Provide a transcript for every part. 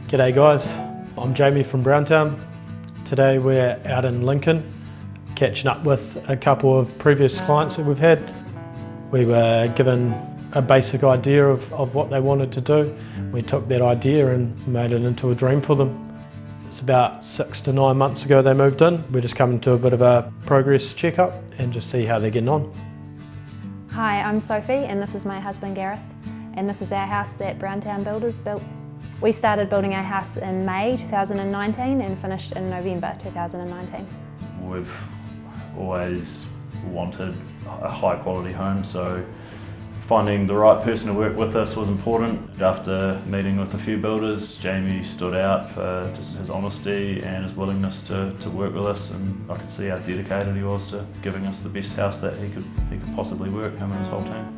G'day guys, I'm Jamie from Browntown. Today we're out in Lincoln, catching up with a couple of previous clients that we've had. We were given a basic idea of what they wanted to do. We took that idea and made it into a dream for them. It's about 6 to 9 months ago they moved in. We're just coming to a bit of a progress checkup and just see how they're getting on. Hi, I'm Sophie and this is my husband Gareth, and this is our house that Browntown Builders built. We started building our house in May 2019 and finished in November 2019. We've always wanted a high quality home, so finding the right person to work with us was important. After meeting with a few builders, Jamie stood out for just his honesty and his willingness to work with us, and I could see how dedicated he was to giving us the best house that he could possibly work, him and his whole team.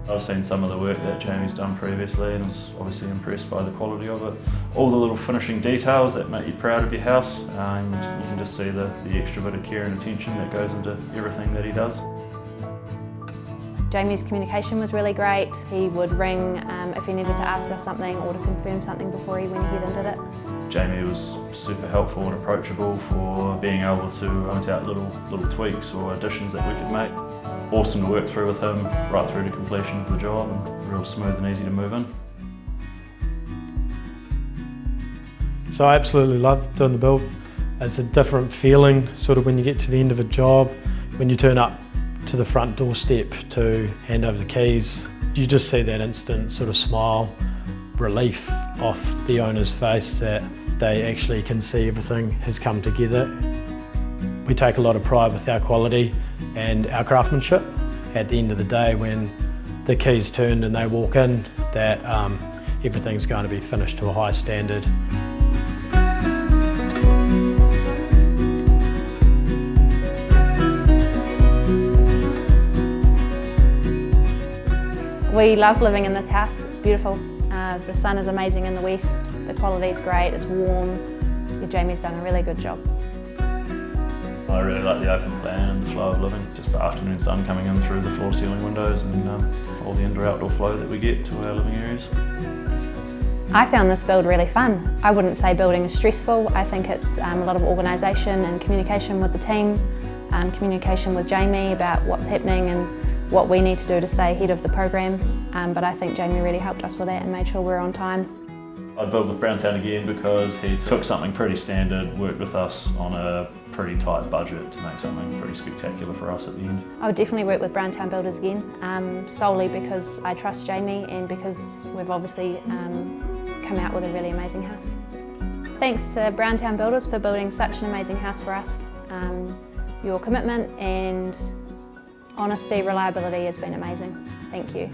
I've seen some of the work that Jamie's done previously and was obviously impressed by the quality of it. All the little finishing details that make you proud of your house, and you can just see the extra bit of care and attention that goes into everything that he does. Jamie's communication was really great. He would ring if he needed to ask us something or to confirm something before he went ahead and did it. Jamie was super helpful and approachable for being able to point out little tweaks or additions that we could make. Awesome to work through with him, right through to completion of the job, and real smooth and easy to move in. So I absolutely love doing the build. It's a different feeling sort of when you get to the end of a job, when you turn up to the front doorstep to hand over the keys. You just see that instant sort of smile, relief off the owner's face that they actually can see everything has come together. We take a lot of pride with our quality and our craftsmanship. At the end of the day, when the keys turned and they walk in, that everything's going to be finished to a high standard. We love living in this house. It's beautiful. The sun is amazing in the west. The quality's great. It's warm. Jamie's done a really good job. I really like the open plan and the flow of living. Just the afternoon sun coming in through the floor-ceiling windows and all the indoor-outdoor flow that we get to our living areas. I found this build really fun. I wouldn't say building is stressful. I think it's a lot of organisation and communication with the team, communication with Jamie about what's happening and what we need to do to stay ahead of the program. But I think Jamie really helped us with that and made sure we're on time. I'd build with Browntown again because he took something pretty standard, worked with us on a pretty tight budget to make something pretty spectacular for us at the end. I would definitely work with Browntown Builders again, solely because I trust Jamie and because we've obviously come out with a really amazing house. Thanks to Browntown Builders for building such an amazing house for us. Your commitment and honesty, reliability has been amazing. Thank you.